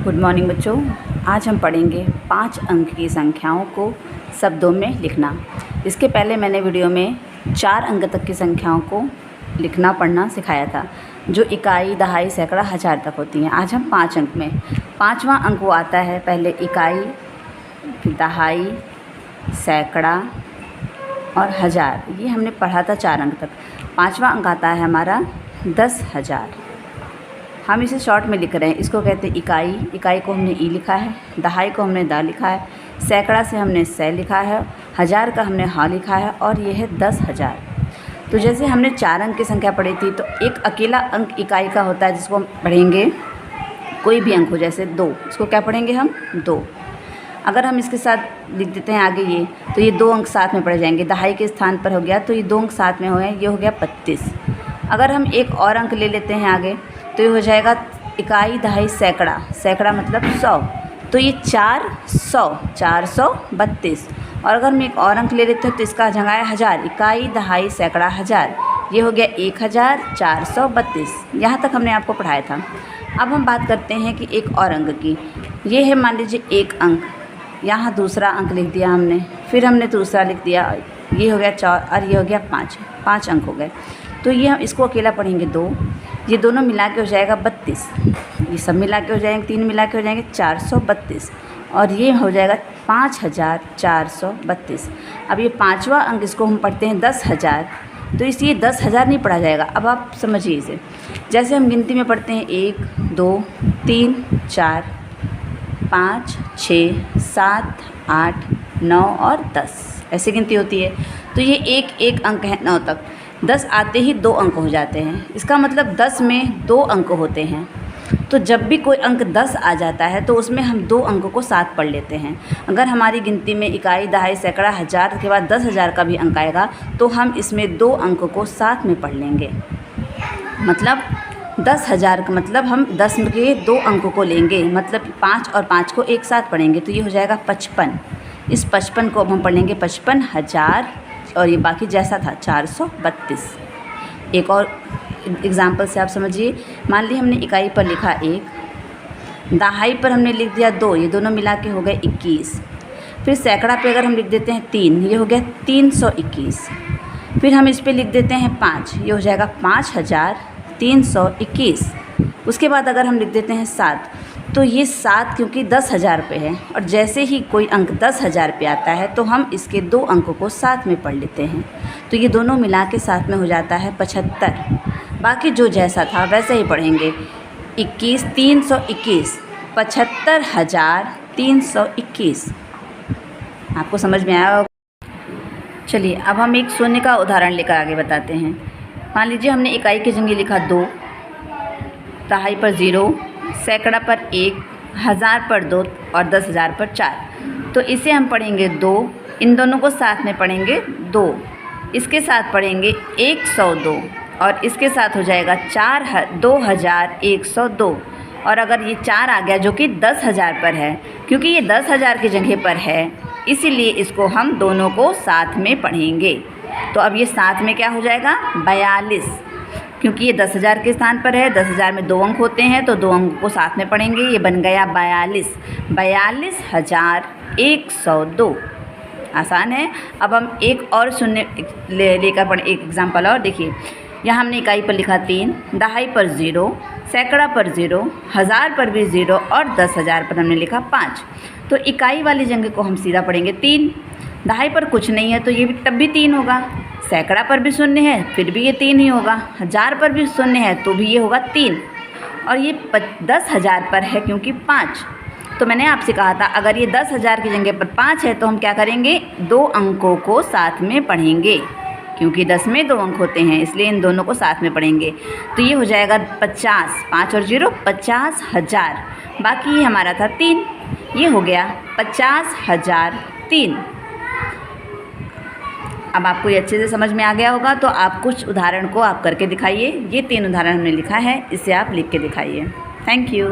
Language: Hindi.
गुड मॉर्निंग बच्चों। आज हम पढ़ेंगे 5 अंक की संख्याओं को शब्दों में लिखना। इसके पहले मैंने वीडियो में 4 अंक तक की संख्याओं को लिखना पढ़ना सिखाया था, जो इकाई, दहाई, सैकड़ा, हज़ार तक होती हैं। आज हम 5 अंक में 5वां अंक वो आता है, पहले इकाई, फिर दहाई, सैकड़ा और हज़ार। ये हमने पढ़ा था 4 अंक तक। 5वां अंक आता है हमारा 10,000। हम इसे शॉर्ट में लिख रहे हैं। इसको कहते हैं इकाई। इकाई को हमने ई लिखा है, दहाई को हमने दा लिखा है, सैकड़ा से हमने सै लिखा है, हज़ार का हमने हा लिखा है और ये है 10,000। तो जैसे हमने 4 अंक की संख्या पढ़ी थी, तो एक अकेला अंक इकाई का होता है जिसको हम पढ़ेंगे, कोई भी अंक हो, जैसे 2, इसको क्या पढ़ेंगे हम 2। अगर हम इसके साथ लिख देते हैं आगे ये, तो ये 2 अंक साथ में पढ़ जाएंगे। दहाई के स्थान पर हो गया तो ये 2 अंक साथ में हो गए, ये हो गया 32। अगर हम एक और अंक ले लेते हैं आगे, तो ये हो जाएगा इकाई, दहाई, सैकड़ा। सैकड़ा मतलब 100, तो ये 400, 432। और अगर हम एक और अंक ले लेते हैं तो इसका जगह है हज़ार। इकाई, दहाई, सैकड़ा, हज़ार, ये हो गया 1432। यहाँ तक हमने आपको पढ़ाया था। अब हम बात करते हैं कि एक और अंक की। ये है, मान लीजिए, एक अंक, यहाँ दूसरा अंक लिख दिया हमने, फिर हमने दूसरा लिख दिया, ये हो गया 4 और ये हो गया 5 अंक हो गए। तो ये हम इसको अकेला पढ़ेंगे 2, ये दोनों मिला के हो जाएगा 32, ये सब मिला के हो जाएंगे, 3 मिला के हो जाएंगे 432 और ये हो जाएगा 5432। अब ये 5वां अंक, इसको हम पढ़ते हैं 10,000। तो इसलिए 10,000 नहीं पढ़ा जाएगा। अब आप समझिए इसे, जैसे हम गिनती में पढ़ते हैं 1, 2, 3, 4, 5, 6, 7, 8, 9 और 10, ऐसे गिनती होती है। तो ये एक अंक है 9 तक। 10 आते ही 2 अंक हो जाते हैं। इसका मतलब 10 में 2 अंक होते हैं। तो जब भी कोई अंक 10 आ जाता है तो उसमें हम 2 अंक को साथ पढ़ लेते हैं। अगर हमारी गिनती में इकाई, दहाई, सैकड़ा, हज़ार के बाद 10,000 का भी अंक आएगा, तो हम इसमें 2 अंक को साथ में पढ़ लेंगे। मतलब 10,000 का मतलब हम 10 के 2 अंक को लेंगे, मतलब 5 और 5 को एक साथ पढ़ेंगे, तो ये हो जाएगा 55। इस 55 को अब हम पढ़ लेंगे 55,000 और ये बाकी जैसा था 432। एक और एग्ज़ाम्पल से आप समझिए। मान ली हमने इकाई पर लिखा 1, दहाई पर हमने लिख दिया 2, ये दोनों मिला के हो गए 21। फिर सैकड़ा पे अगर हम लिख देते हैं 3, ये हो गया 321। फिर हम इस पे लिख देते हैं 5, ये हो जाएगा 5321। उसके बाद अगर हम लिख देते हैं 7, तो ये 7 क्योंकि 10,000 पे है, और जैसे ही कोई अंक 10,000 पे आता है तो हम इसके 2 अंकों को साथ में पढ़ लेते हैं। तो ये दोनों मिला के साथ में हो जाता है 75। बाकी जो जैसा था वैसे ही पढ़ेंगे। 21, 321, 75,321। आपको समझ में आया होगा? चलिए, अब हम एक शून्य का उदाहरण लेकर आगे बताते हैं। मान लीजिए हमने इकाई की जगह लिखा 2, दहाई पर 0, सैकड़ा पर 1, हज़ार पर 2 और 10,000 पर 4। तो इसे हम पढ़ेंगे 2, इन दोनों को साथ में पढ़ेंगे 2, इसके साथ पढ़ेंगे 102 और इसके साथ हो जाएगा 2102। और अगर ये 4 आ गया जो कि 10,000 पर है, क्योंकि ये 10,000 की जगह पर है, इसीलिए इसको हम दोनों को साथ में पढ़ेंगे। तो अब ये साथ में क्या हो जाएगा 42, क्योंकि ये 10,000 के स्थान पर है। 10,000 में 2 अंक होते हैं, तो 2 अंक को साथ में पढ़ेंगे। ये बन गया 42,102। आसान है। अब हम एक और शून्य लेकर पढ़ें, एक एग्जाम्पल और देखिए। यहाँ हमने इकाई पर लिखा 3, दहाई पर 0, सैकड़ा पर 0, हज़ार पर भी 0 और 10,000 पर हमने लिखा 5। तो इकाई वाली जगह को हम सीधा पढ़ेंगे 3। दहाई पर कुछ नहीं है तो ये भी तब भी 3 होगा। सैकड़ा पर भी शून्य है, फिर भी ये 3 ही होगा। हज़ार पर भी शून्य है तो भी ये होगा 3। और ये 10,000 पर है क्योंकि 5। तो मैंने आपसे कहा था, अगर ये 10,000 की जगह पर 5 है तो हम क्या करेंगे, 2 अंकों को साथ में पढ़ेंगे, क्योंकि 10 में 2 अंक होते हैं, इसलिए इन दोनों को साथ में पढ़ेंगे। तो ये हो जाएगा 50, 5 और 0 50,000। बाकी हमारा था 3, ये हो गया 50,003। अब आपको ये अच्छे से समझ में आ गया होगा। तो आप कुछ उदाहरण को आप करके दिखाइए। ये 3 उदाहरण हमने लिखा है, इसे आप लिख के दिखाइए। Thank you.